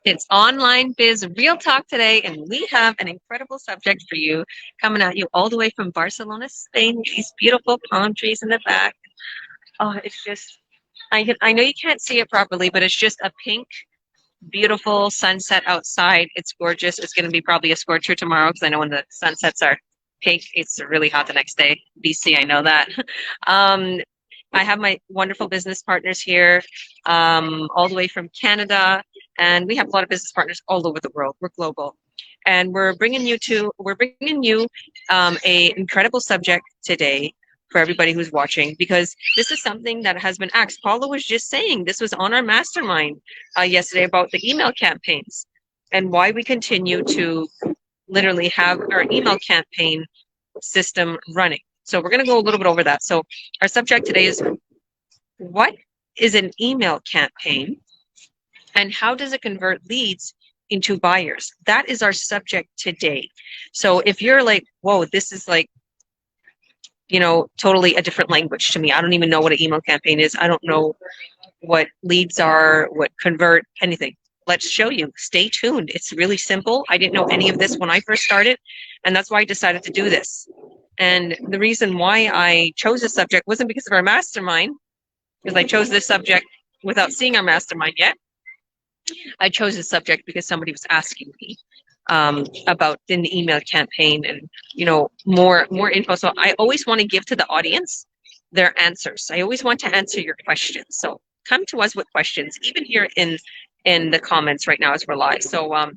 It's Online Biz Real Talk today, and we have an incredible subject for you coming at you all the way from Barcelona, Spain, with these beautiful palm trees in the back. Oh, it's just, I know you can't see it properly, but it's just a pink, beautiful sunset outside. It's gorgeous. It's going to be probably a scorcher tomorrow because I know when the sunsets are pink, it's really hot the next day. BC, I know that. Um, I have my wonderful business partners here, all the way from Canada, and we have a lot of business partners all over the world. We're global, and we're bringing you a incredible subject today for everybody who's watching because this is something that has been asked. Paula was just saying this was on our mastermind yesterday about the email campaigns and why we continue to literally have our email campaign system running. So we're going to go a little bit over that. So our subject today is what is an email campaign and how does it convert leads into buyers? That is our subject today. So if you're like, whoa, this is like, totally a different language to me. I don't even know what an email campaign is. I don't know what leads are, what convert, anything. Let's show you. Stay tuned. It's really simple. I didn't know any of this when I first started, and that's why I decided to do this. And the reason why I chose this subject wasn't because of our mastermind, because I chose this subject without seeing our mastermind yet. I chose this subject because somebody was asking me about an email campaign and more info. So I always want to give to the audience their answers. I always want to answer your questions. So come to us with questions, even here in the comments right now as we're live. So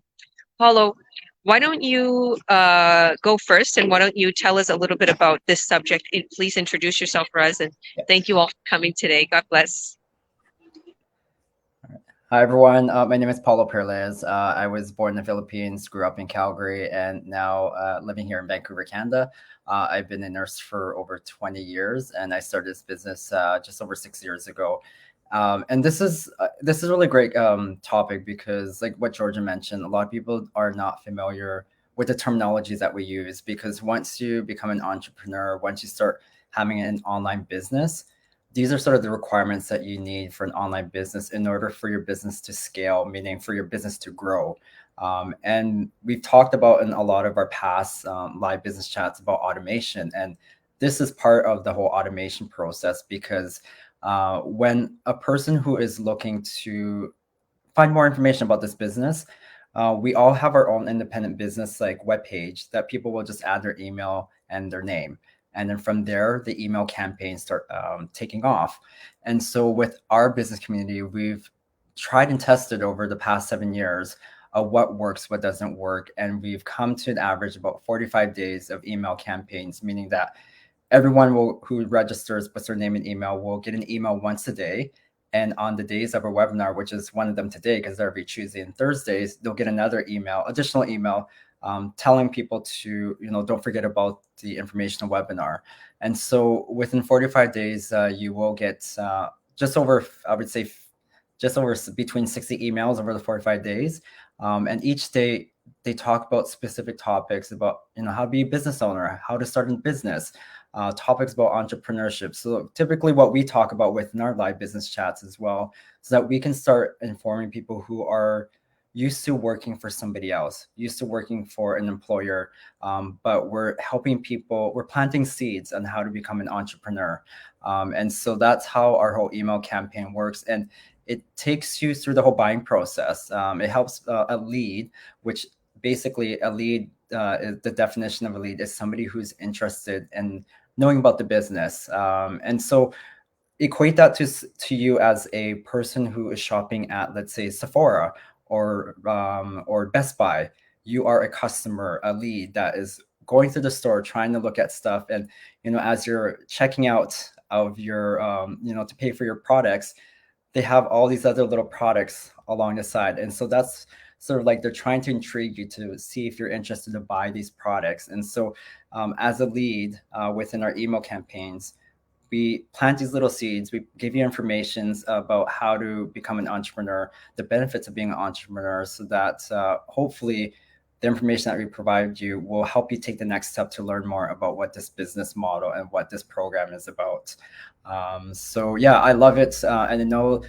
Paulo, why don't you go first, and why don't you tell us a little bit about this subject? And please introduce yourself for us, and thank you all for coming today. God bless. Hi, everyone. My name is Paulo Paralejas. I was born in the Philippines, grew up in Calgary, and now living here in Vancouver, Canada. I've been a nurse for over 20 years, and I started this business just over 6 years ago. And this is a really great topic because, like what Georgia mentioned, a lot of people are not familiar with the terminologies that we use. Because once you become an entrepreneur, once you start having an online business, these are sort of the requirements that you need for an online business in order for your business to scale, meaning for your business to grow. And we've talked about in a lot of our past live business chats about automation. And this is part of the whole automation process because when a person who is looking to find more information about this business, we all have our own independent business like webpage that people will just add their email and their name. And then from there, the email campaigns start taking off. And so with our business community, we've tried and tested over the past 7 years what works, what doesn't work. And we've come to an average about 45 days of email campaigns, meaning that everyone who registers, puts their name and email, will get an email once a day. And on the days of our webinar, which is one of them today, because they're every Tuesday and Thursdays, they'll get another additional email telling people to, don't forget about the informational webinar. And so within 45 days, you will get just over, I would say, just over between 60 emails over the 45 days. And each day they talk about specific topics about, how to be a business owner, how to start a business, topics about entrepreneurship. So typically what we talk about within our live business chats as well, so that we can start informing people who are used to working for somebody else, used to working for an employer, but we're helping people, we're planting seeds on how to become an entrepreneur. And so that's how our whole email campaign works. And it takes you through the whole buying process. It helps a lead, which basically a lead, is the definition of a lead is somebody who's interested in knowing about the business. And so equate that to you as a person who is shopping at, let's say, Sephora or Best Buy. You are a customer, a lead that is going through the store, trying to look at stuff. And, as you're checking out of your, to pay for your products, they have all these other little products along the side. And so that's sort of like they're trying to intrigue you to see if you're interested to buy these products. And so as a lead within our email campaigns, we plant these little seeds. We give you information about how to become an entrepreneur, the benefits of being an entrepreneur, so that hopefully the information that we provide you will help you take the next step to learn more about what this business model and what this program is about. So yeah, I love it. And I know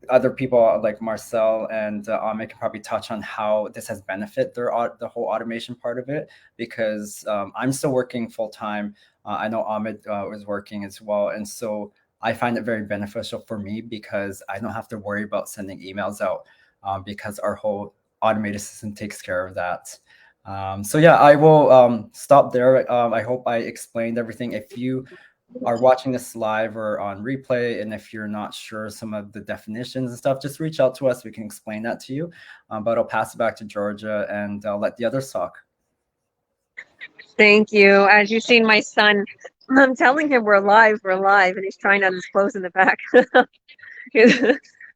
other people like Marcelle and Ahmed can probably touch on how this has benefited the whole automation part of it, because I'm still working full time. I know Ahmed was working as well. And so I find it very beneficial for me because I don't have to worry about sending emails out because our whole automated system takes care of that. So yeah, I will stop there. I hope I explained everything. If you are watching this live or on replay, and if you're not sure some of the definitions and stuff, just reach out to us. We can explain that to you. But I'll pass it back to Georgia and I'll let the others talk. Thank you. As you've seen my son, I'm telling him we're live, and he's trying on his clothes in the back.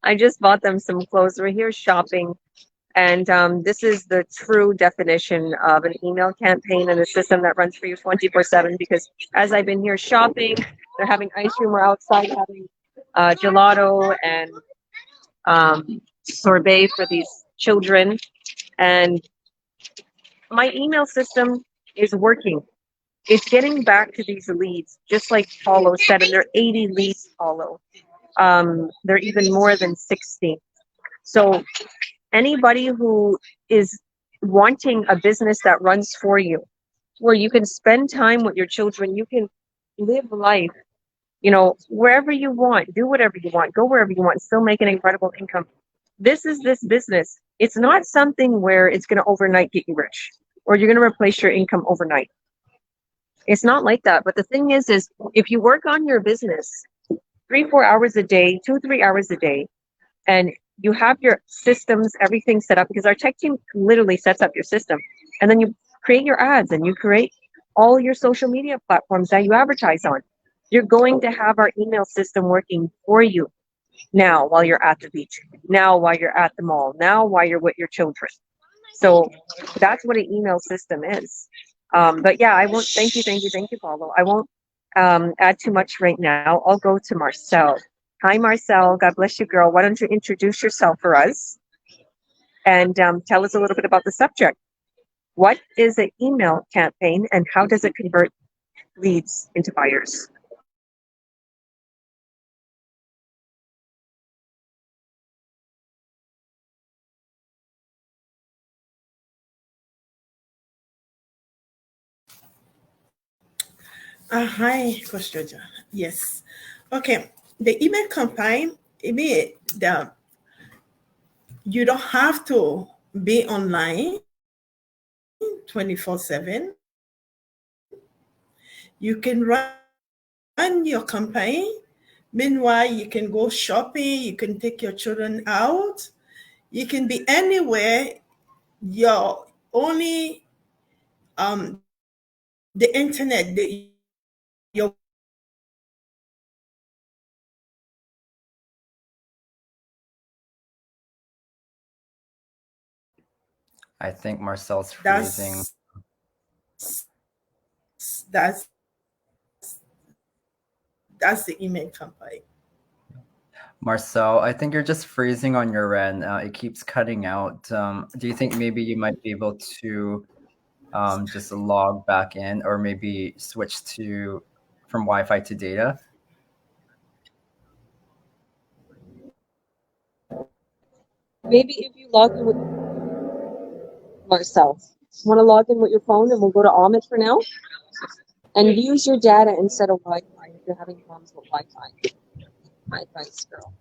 I just bought them some clothes. We're here shopping, and this is the true definition of an email campaign and a system that runs for you 24/7. Because as I've been here shopping, they're having ice cream. We're outside having gelato and sorbet for these children, and my email system is working. It's getting back to these leads, just like Paulo said, and there are 80 leads, Paulo. They're even more than 60. So anybody who is wanting a business that runs for you, where you can spend time with your children, you can live life, wherever you want, do whatever you want, go wherever you want, still make an incredible income. This is this business. It's not something where it's going to overnight get you rich or you're going to replace your income overnight. It's not like that. But the thing is if you work on your business 3-4 hours a day, 2-3 hours a day, and you have your systems, everything set up, because our tech team literally sets up your system, and then you create your ads and you create all your social media platforms that you advertise on. You're going to have our email system working for you now while you're at the beach, now while you're at the mall, now while you're with your children. So that's what an email system is. But yeah, I won't. Thank you, Paulo. I won't add too much right now. I'll go to Marcelle. Hi, Marcelle. God bless you, girl. Why don't you introduce yourself for us and tell us a little bit about the subject? What is an email campaign and how does it convert leads into buyers? Hi, Coach Georgia. Yes. Okay. The email campaign, you don't have to be online 24/7. You can run your campaign. Meanwhile, you can go shopping. You can take your children out. You can be anywhere. Your only the internet, your I think Marcel's freezing. That's the email campaign. Marcelle, I think you're just freezing on your end. It keeps cutting out. Do you think maybe you might be able to just log back in, or maybe switch from Wi-Fi to data? Maybe if you log in with Marcelle, want to log in with your phone, and we'll go to Ahmed for now, and use your data instead of Wi-Fi if you're having problems with Wi-Fi. My advice, girl.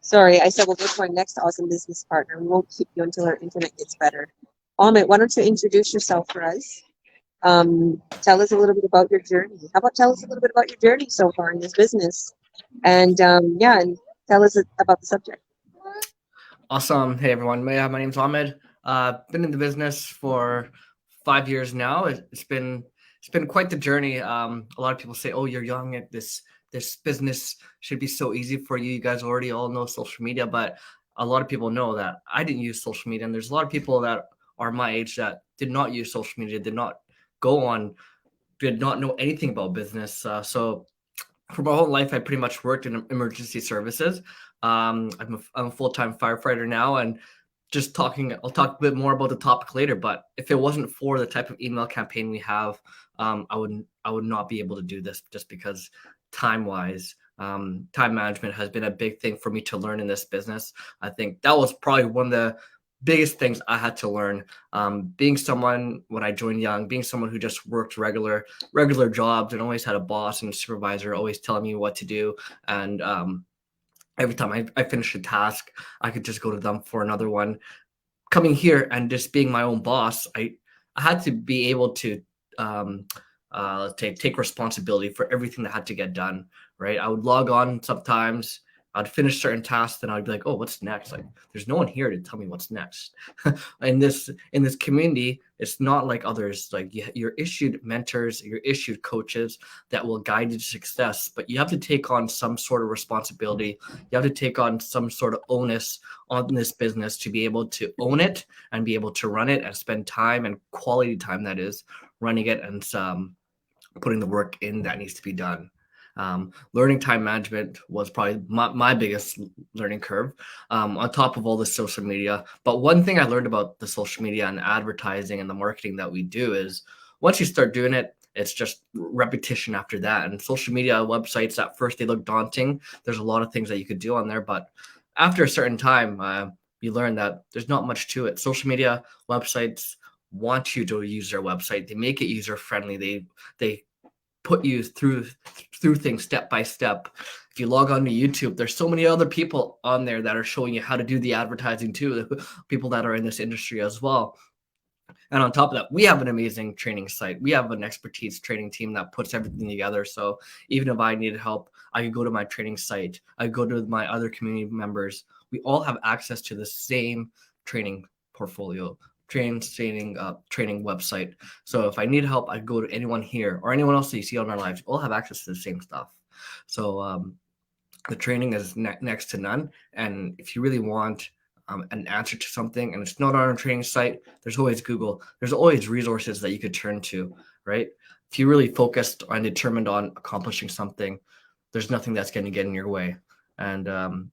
Sorry, I said we'll go to our next awesome business partner. We won't keep you until our internet gets better. Ahmed, why don't you introduce yourself for us? Tell us a little bit about your journey. How about tell us a little bit about your journey so far in this business? And and tell us about the subject. Awesome. Hey, everyone. My name's Ahmed. Been in the business for 5 years now. It's been quite the journey. A lot of people say, "Oh, you're young at this business should be so easy for you. You guys already all know social media," but a lot of people know that I didn't use social media, and there's a lot of people that are my age that did not use social media, did not know anything about business. So for my whole life, I pretty much worked in emergency services. I'm a full-time firefighter now, and I'll talk a bit more about the topic later, but if it wasn't for the type of email campaign we have, I would not be able to do this, just because time wise, time management has been a big thing for me to learn in this business. I think that was probably one of the biggest things I had to learn. Being someone, when I joined young, being someone who just worked regular jobs and always had a boss and a supervisor always telling me what to do, and every time I finished a task, I could just go to them for another one. Coming here and just being my own boss, I had to be able to take responsibility for everything that had to get done. Right, I would log on sometimes. I'd finish certain tasks, and I'd be like, "Oh, what's next?" Like, there's no one here to tell me what's next. in this community, it's not like others. Like, you're issued mentors, you're issued coaches that will guide you to success, but you have to take on some sort of responsibility. You have to take on some sort of onus on this business to be able to own it and be able to run it and spend time, and quality time, that is, running it and putting the work in that needs to be done. Learning time management was probably my biggest learning curve, on top of all the social media. But one thing I learned about the social media and advertising and the marketing that we do is, once you start doing it, it's just repetition after that. And social media websites, at first they look daunting. There's a lot of things that you could do on there, but after a certain time, you learn that there's not much to it. Social media websites want you to use their website. They make it user friendly. They put you through things step by step. If you log on to YouTube, there's so many other people on there that are showing you how to do the advertising too, people that are in this industry as well. And on top of that, we have an amazing training site. We have an expertise training team that puts everything together. So even if I needed help, I could go to my training site. I go to my other community members. We all have access to the same training portfolio, training website. So if I need help, I go to anyone here or anyone else that you see on our lives. All have access to the same stuff. So the training is next to none. And if you really want an answer to something and it's not on a training site, there's always Google. There's always resources that you could turn to, right? If you're really focused and determined on accomplishing something, there's nothing that's going to get in your way. And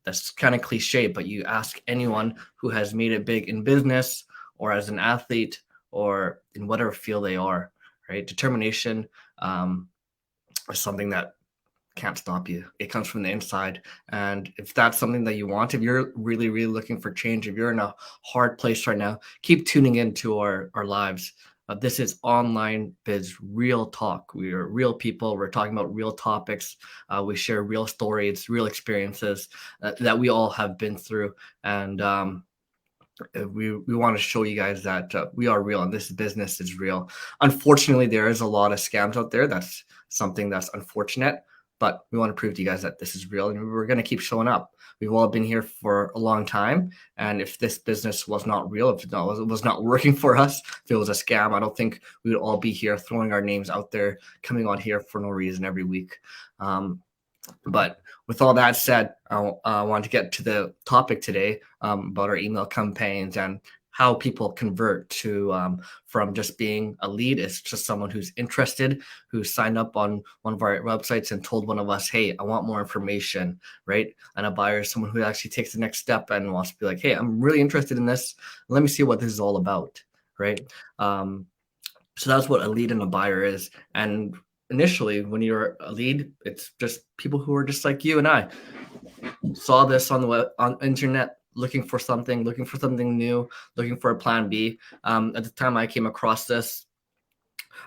that's kind of cliche, but you ask anyone who has made it big in business or as an athlete or in whatever field they are, right? Determination is something that can't stop you. It comes from the inside. And if that's something that you want, if you're really, really looking for change, if you're in a hard place right now, keep tuning into our lives. This is Online Biz Real Talk. We are real people. We're talking about real topics. We share real stories, real experiences that we all have been through. And we want to show you guys that we are real and this business is real. Unfortunately, there is a lot of scams out there. That's something that's unfortunate. But we want to prove to you guys that this is real, and we're going to keep showing up. We've all been here for a long time, and if this business was not real, if it was not working for us, if it was a scam, I don't think we would all be here throwing our names out there, coming on here for no reason every week. But with all that said, I want to get to the topic today about our email campaigns and how people convert to from just being a lead is just someone who's interested, who signed up on one of our websites and told one of us, hey, I want more information, right? And a buyer is someone who actually takes the next step and wants to be like, hey, I'm really interested in this. Let me see what this is all about, right? So that's what a lead and a buyer is. And initially, when you're a lead, it's just people who are just like you and I saw this on the web, on internet, looking for something new, looking for a plan B. At the time I came across this,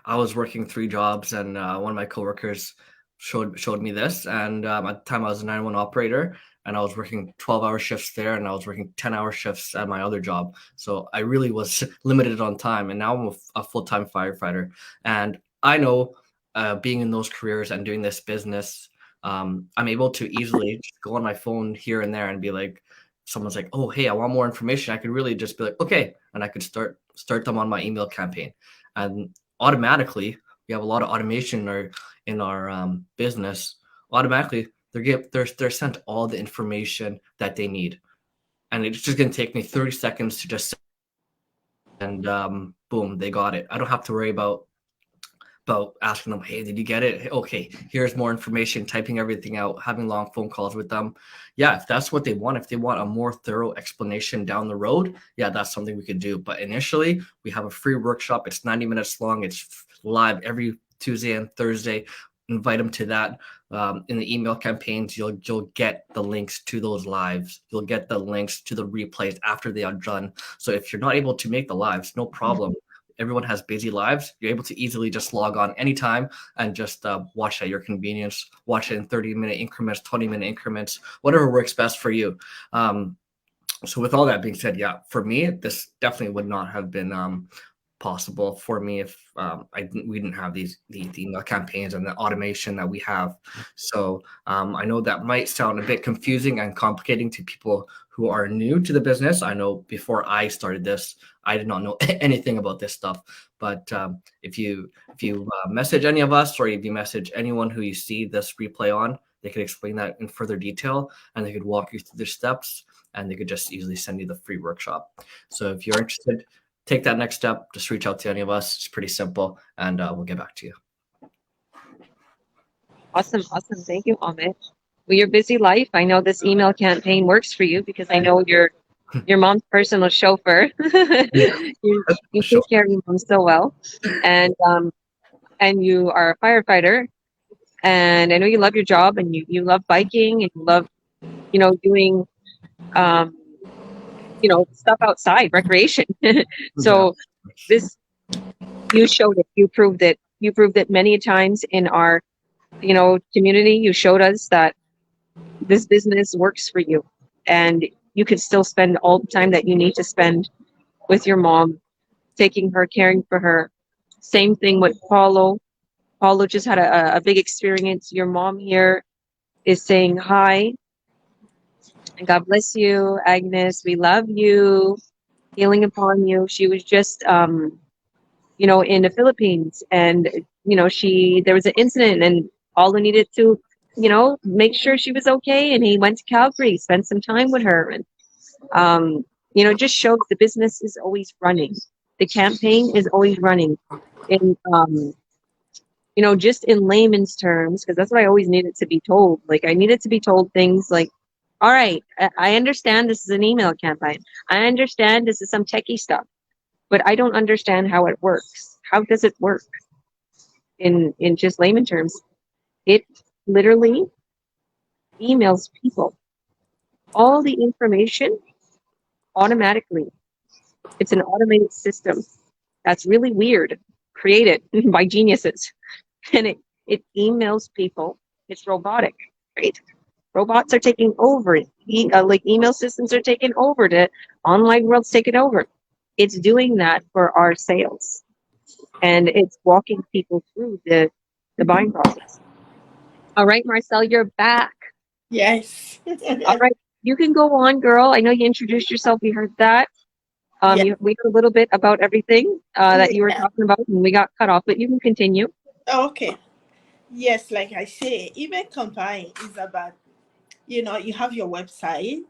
I was working 3 jobs, and one of my coworkers showed me this. And at the time I was a 911 operator, and I was working 12-hour shifts there, and I was working 10-hour shifts at my other job. So I really was limited on time. And now I'm a full-time firefighter. And I know being in those careers and doing this business, I'm able to easily just go on my phone here and there and be like, someone's like, oh, hey, I want more information. I could really just be like, okay. And I could start them on my email campaign. And automatically, we have a lot of automation in our business. Automatically, they're sent all the information that they need. And it's just going to take me 30 seconds to just, and boom, they got it. I don't have to worry about about asking them, hey, did you get it? Okay, here's more information, typing everything out, having long phone calls with them. Yeah, if that's what they want, if they want a more thorough explanation down the road, yeah, that's something we could do. But initially, we have a free workshop. It's 90 minutes long. It's live every Tuesday and Thursday. Invite them to that. In the email campaigns, you'll get the links to those lives. You'll get the links to the replays after they are done. So if you're not able to make the lives, no problem. Everyone has busy lives. You're able to easily just log on anytime and just watch at your convenience. Watch it in 30-minute increments, 20-minute increments, whatever works best for you. So with all that being said, yeah, for me, this definitely would not have been possible for me if we didn't have the email campaigns and the automation that we have. So I know that might sound a bit confusing and complicating to people who are new to the business. I know before I started this, I did not know anything about this stuff. But if you message any of us, or if you message anyone who you see this replay on, they could explain that in further detail, and they could walk you through the steps, and they could just easily send you the free workshop. So if you're interested, take that next step. Just reach out to any of us. It's pretty simple, and we'll get back to you. Awesome. Thank you, Ahmed. With your busy life, I know this email campaign works for you because I know you're your mom's personal chauffeur. You take care of your mom so well, and you are a firefighter, and I know you love your job, and you love biking, and you love doing stuff outside, recreation. So this, you showed it. You proved it. You proved it many times in our community. You showed us that this business works for you, and you could still spend all the time that you need to spend with your mom, taking her, caring for her. Same thing with Paulo. Paulo just had a big experience. Your mom here is saying hi. And God bless you, Agnes. We love you. Healing upon you. She was just in the Philippines, and there was an incident, and Paulo needed to make sure she was okay, and he went to Calgary, spent some time with her, and just shows the business is always running. The campaign is always running. In just in layman's terms, because that's what I always needed to be told. Like, I needed to be told things like, all right, I understand this is an email campaign. I understand this is some techie stuff, but I don't understand how it works. How does it work? In just layman terms, it literally emails people all the information automatically. It's an automated system that's really weird, created by geniuses, and it emails people. It's robotic, right? Robots are taking over. Like email systems are taking over. The online world's taking over. It's doing that for our sales, and it's walking people through the buying process. All right, Marcelle, you're back. Yes. All right, you can go on, girl. I know you introduced yourself. We heard that. Yeah. We heard a little bit about everything that you were talking about, and we got cut off, but you can continue. Okay. Yes, like I say, email campaign is about, you have your website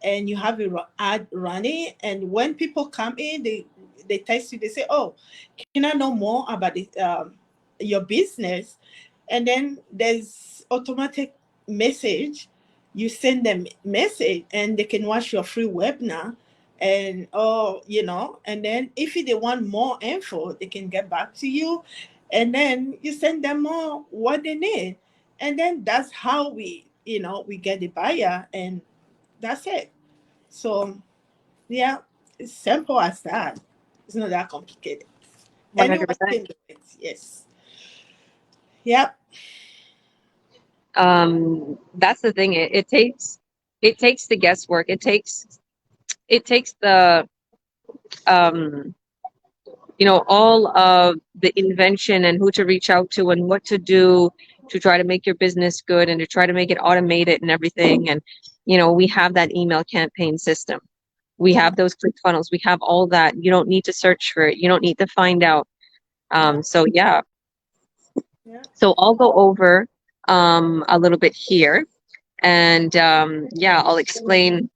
and you have your ad running, and when people come in, they text you, they say, oh, can I know more about it, your business? And then there's automatic message. You send them message, and they can watch your free webinar, and and then if they want more info, they can get back to you, and then you send them more what they need, and then that's how we get the buyer, and that's it. So yeah, it's simple as that. It's not that complicated. 100%. Anyone can do it. Yes. Yep. That's the thing. It takes the guesswork. It takes the all of the invention and who to reach out to and what to do to try to make your business good and to try to make it automated and everything. And we have that email campaign system. We have those click funnels. We have all that. You don't need to search for it. You don't need to find out. So yeah. So I'll go over a little bit here, and I'll explain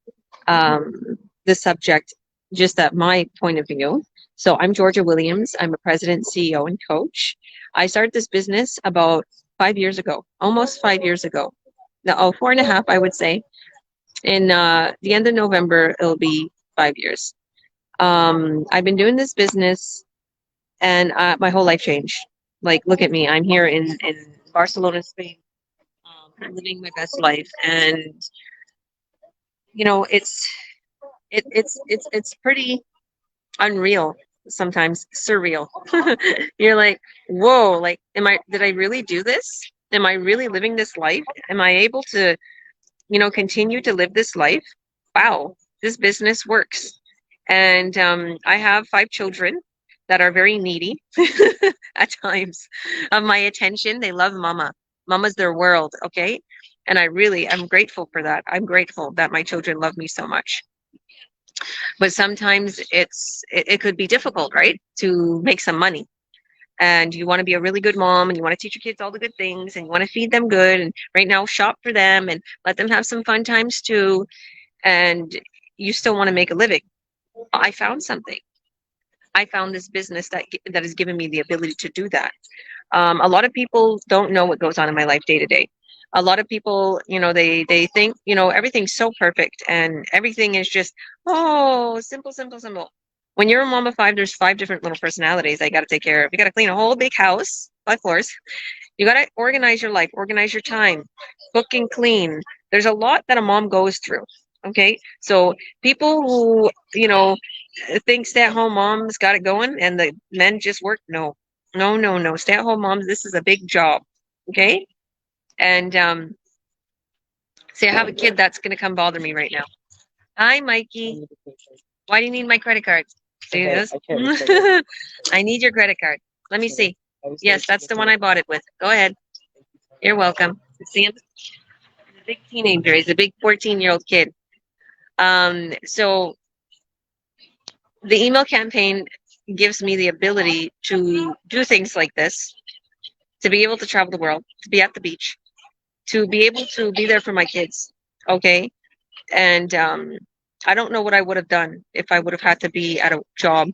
the subject just at my point of view. So I'm Georgia Williams. I'm a president, CEO, and coach. I started this business about 5 years ago, almost 5 years ago. No, 4.5, I would say. In the end of November, it'll be 5 years. I've been doing this business, and my whole life changed. Like, look at me. I'm here in Barcelona, Spain. I'm living my best life, and it's pretty unreal, sometimes surreal. You're like, whoa, like, did I really do this? Am I really living this life? Am I able to, continue to live this life? Wow, this business works. And I have 5 children that are very needy at times of my attention. They love mama. Mama's their world, okay? And I'm grateful for that. I'm grateful that my children love me so much. But sometimes it could be difficult, right? To make some money. And you want to be a really good mom, and you want to teach your kids all the good things, and you want to feed them good, and right now shop for them and let them have some fun times too. And you still want to make a living. I found something. I found this business that has given me the ability to do that. A lot of people don't know what goes on in my life day to day. A lot of people, they think, everything's so perfect and everything is just, oh, simple, simple, simple. When you're a mom of 5, there's 5 different little personalities I got to take care of. You got to clean a whole big house, 5 floors. You got to organize your life, organize your time, cook and clean. There's a lot that a mom goes through. Okay. So people who, think stay-at-home moms got it going and the men just work. No, no, no, no. Stay-at-home moms, this is a big job. Okay. And see, I have a kid that's going to come bother me right now. Hi, Mikey. Why do you need my credit card? See this? I need your credit card. Let me see. Yes, that's the one I bought it with. Go ahead. You're welcome. See him? He's a big teenager. He's a big 14-year-old kid. So the email campaign gives me the ability to do things like this, to be able to travel the world, to be at the beach, to be able to be there for my kids. Okay. And I don't know what I would have done if I would have had to be at a job,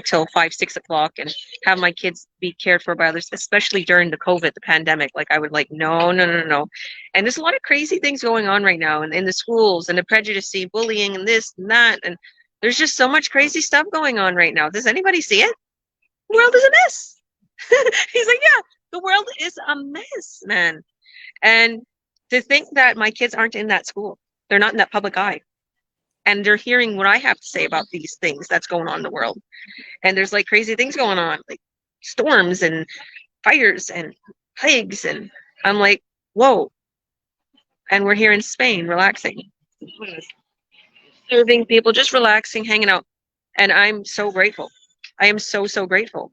till 5, 6 o'clock and have my kids be cared for by others, especially during the COVID, the pandemic. Like, I would like, no, no, no, no. And there's a lot of crazy things going on right now in the schools, and the prejudice, bullying, and this and that. And there's just so much crazy stuff going on right now. Does anybody see it? The world is a mess. He's like, yeah, the world is a mess, man. And to think that my kids aren't in that school, they're not in that public eye, and they're hearing what I have to say about these things that's going on in the world. And there's like crazy things going on, like storms and fires and plagues. And I'm like, whoa. And we're here in Spain, relaxing, serving people, just relaxing, hanging out. And I'm so grateful. I am so, so grateful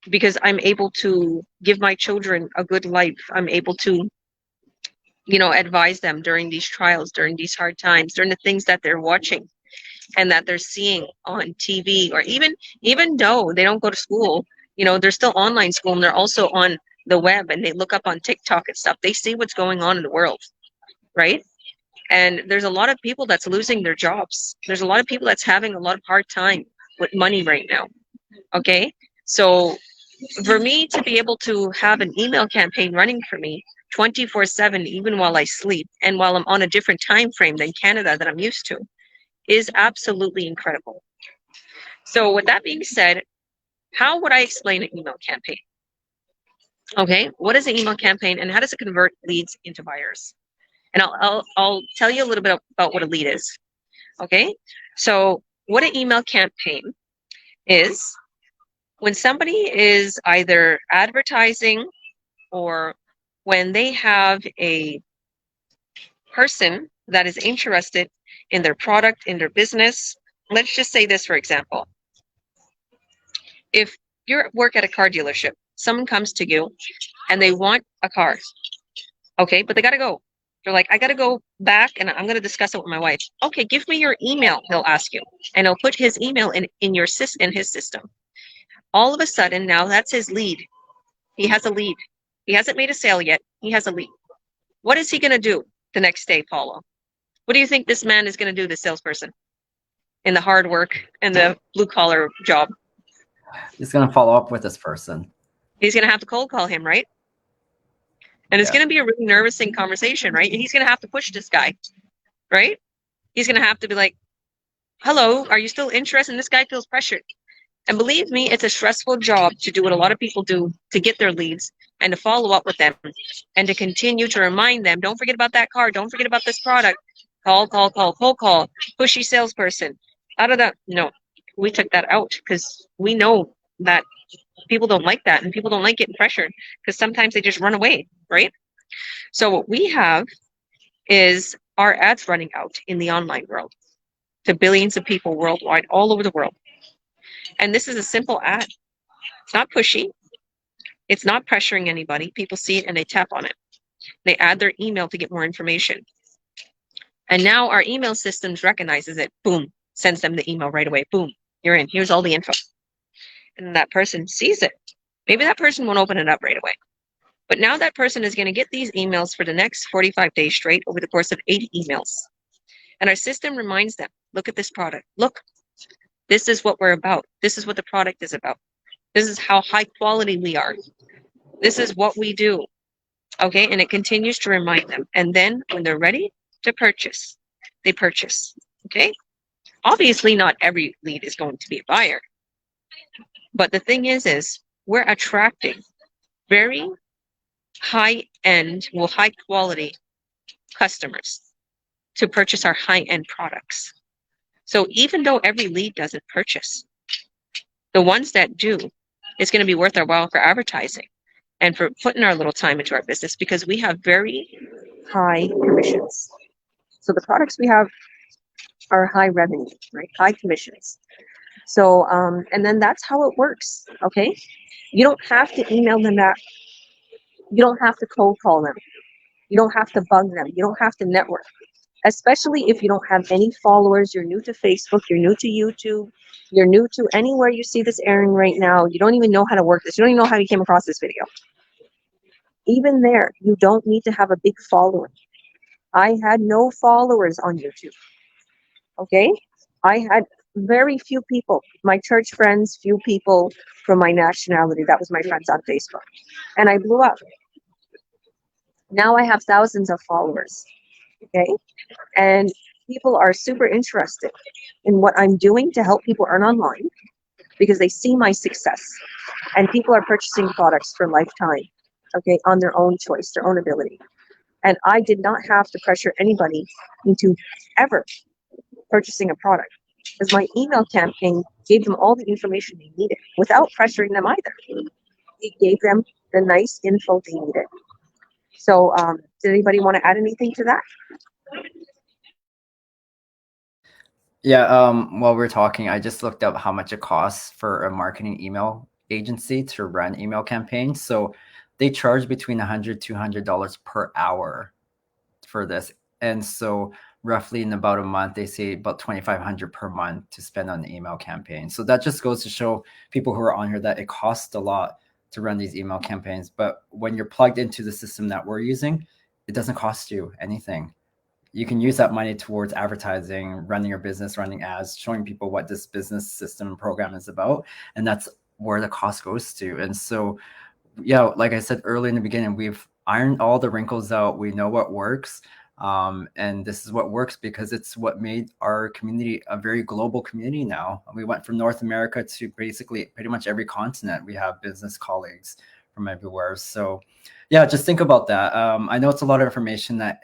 because I'm able to give my children a good life. I'm able to, advise them during these trials, during these hard times, during the things that they're watching and that they're seeing on TV, or even though they don't go to school, they're still online school, and they're also on the web, and they look up on TikTok and stuff. They see what's going on in the world, right? And there's a lot of people that's losing their jobs. There's a lot of people that's having a lot of hard time with money right now. Okay. So for me to be able to have an email campaign running for me 24/7, even while I sleep and while I'm on a different time frame than Canada that I'm used to, is absolutely incredible. So with that being said, how would I explain an email campaign? Okay, what is an email campaign and how does it convert leads into buyers? And I'll tell you a little bit about what a lead is. Okay, so what an email campaign is, when somebody is either advertising or when they have a person that is interested in their product, in their business. Let's just say this, for example. If you work at a car dealership, someone comes to you and they want a car. Okay, but they got to go. They're like, I got to go back and I'm going to discuss it with my wife. Okay, give me your email, he'll ask you. And he'll put his email in his system. All of a sudden, now that's his lead. He has a lead. He hasn't made a sale yet. He has a lead. What is he going to do the next day, Paulo? What do you think this man is going to do, the salesperson, in the hard work and the blue collar job? He's going to follow up with this person. He's going to have to cold call him, right? And it's Yeah. going to be a really nervous conversation, right? And he's going to have to push this guy, right? He's going to have to be like, hello, are you still interested? And this guy feels pressured. And believe me, it's a stressful job to do what a lot of people do to get their leads and to follow up with them and to continue to remind them, don't forget about that car. Don't forget about this product. Call, pushy salesperson. Out of that. No, we took that out because we know that people don't like that and people don't like getting pressured because sometimes they just run away, right? So what we have is our ads running out in the online world to billions of people worldwide, all over the world. And this is a simple ad. It's not pushy. It's not pressuring anybody. People see it and they tap on it. They add their email to get more information. And now our email systems recognizes it. Boom, sends them the email right away. Boom, you're in. Here's all the info. And that person sees it. Maybe that person won't open it up right away. But now that person is going to get these emails for the next 45 days straight over the course of 80 emails. And our system reminds them, look at this product. Look, this is what we're about. This is what the product is about. This is how high quality we are. This is what we do. Okay, and it continues to remind them. And then when they're ready to purchase, they purchase. Okay, obviously not every lead is going to be a buyer. But the thing is we're attracting very high-end, high-quality customers to purchase our high-end products. So even though every lead doesn't purchase, the ones that do, it's going to be worth our while for advertising and for putting our little time into our business because we have very high commissions. So the products we have are high revenue, right? High commissions. So, and then that's how it works, okay? You don't have to email them back. You don't have to cold call them. You don't have to bug them. You don't have to network, especially if you don't have any followers. You're new to Facebook. You're new to YouTube. You're new to anywhere you see this airing right now. You don't even know how to work this. You don't even know how you came across this video. Even there, you don't need to have a big following. I had no followers on YouTube, okay? I had very few people, my church friends, few people from my nationality. That was my friends on Facebook. And I blew up. Now I have thousands of followers, okay? And people are super interested in what I'm doing to help people earn online because they see my success. And people are purchasing products for lifetime, okay, on their own choice, their own ability. And I did not have to pressure anybody into ever purchasing a product because my email campaign gave them all the information they needed without pressuring them either. It gave them the nice info they needed. So did anybody want to add anything to that? Yeah, while we're talking, I just looked up how much it costs for a marketing email agency to run email campaigns. So they charge between $100 to $200 per hour for this. And so roughly in about a month, they say about $2,500 per month to spend on the email campaign. So that just goes to show people who are on here that it costs a lot to run these email campaigns. But when you're plugged into the system that we're using, it doesn't cost you anything. You can use that money towards advertising, running your business, running ads, showing people what this business system and program is about. And that's where the cost goes to. And so, yeah, like I said early in the beginning, we've ironed all the wrinkles out. We know what works. And this is what works because it's what made our community a very global community now. We went from North America to basically pretty much every continent. We have business colleagues from everywhere. So yeah, just think about that. I know it's a lot of information that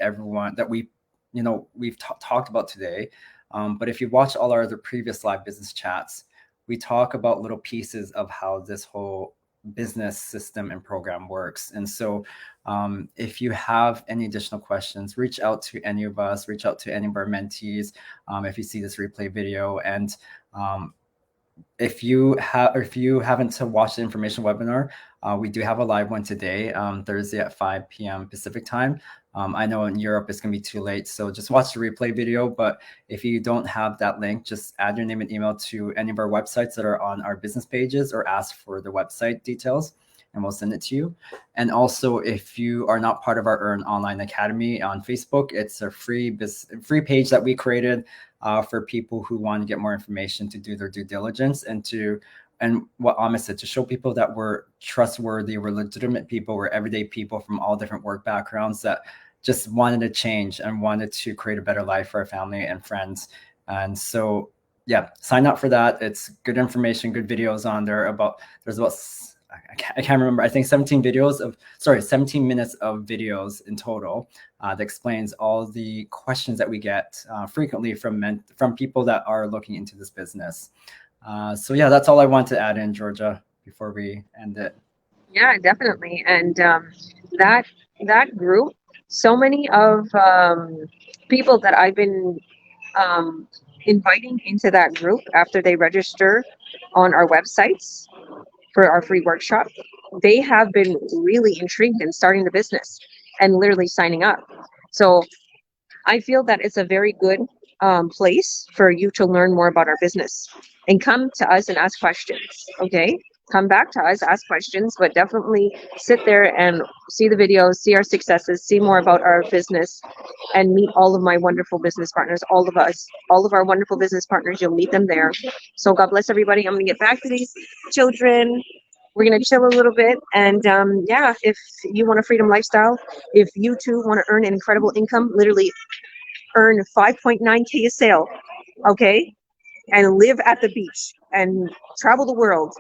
we've talked about today. But if you watch all our other previous live business chats, we talk about little pieces of how this whole business system and program works. And so if you have any additional questions, reach out to any of us, reach out to any of our mentees if you see this replay video. And if you haven't watched the information webinar, we do have a live one today, Thursday at 5 p.m. Pacific time. I know in Europe it's going to be too late, so just watch the replay video. But if you don't have that link, just add your name and email to any of our websites that are on our business pages or ask for the website details, and we'll send it to you. And also, if you are not part of our Earn Online Academy on Facebook, it's a free page that we created for people who want to get more information to do their due diligence and to and what Ahmed said, to show people that we're trustworthy, we're legitimate people, we're everyday people from all different work backgrounds that just wanted to change and wanted to create a better life for our family and friends. And so, yeah, sign up for that. It's good information, good videos on there there's about, I can't remember, I think 17 minutes of videos in total that explains all the questions that we get frequently from people that are looking into this business. So yeah, that's all I want to add in, Georgia, before we end it. Yeah, definitely. And that group, so many of people that I've been inviting into that group after they register on our websites for our free workshop, they have been really intrigued in starting the business and literally signing up. So I feel that it's a very good place for you to learn more about our business and come to us and ask questions. Okay, come back to us, ask questions, but definitely sit there and see the videos, see our successes, see more about our business, and meet all of my wonderful business partners. All of us, all of our wonderful business partners, you'll meet them there. So God bless everybody. I'm gonna get back to these children. We're gonna chill a little bit, and yeah, if you want a freedom lifestyle, if you too want to earn an incredible income, literally earn 5.9K a sale, okay, and live at the beach and travel the world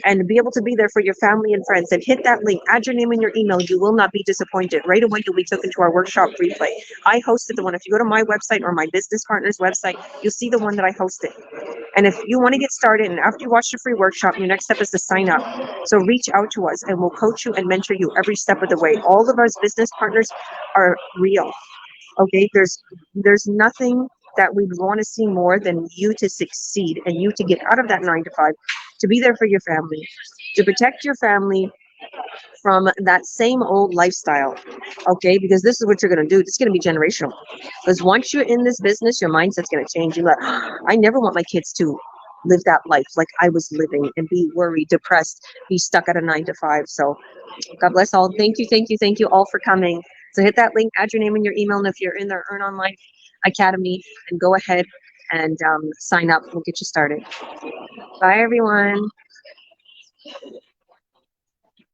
and be able to be there for your family and friends, and hit that link, add your name and your email. You will not be disappointed. Right away, you'll be taken to our workshop replay. I hosted the one. If you go to my website or my business partner's website, you'll see the one that I hosted. And if you want to get started, and after you watch the free workshop, your next step is to sign up. So reach out to us and we'll coach you and mentor you every step of the way. All of our business partners are real. Okay, there's nothing that we want to see more than you to succeed and you to get out of that 9 to 5, to be there for your family, to protect your family from that same old lifestyle. Okay, because this is what you're going to do. It's going to be generational. Because once you're in this business, your mindset's going to change. You're like, I never want my kids to live that life like I was living and be worried, depressed, be stuck at a 9 to 5. So God bless all. Thank you, thank you, thank you all for coming. So hit that link, add your name and your email, and if you're in the Earn Online Academy, and go ahead and sign up. We'll get you started. Bye, everyone.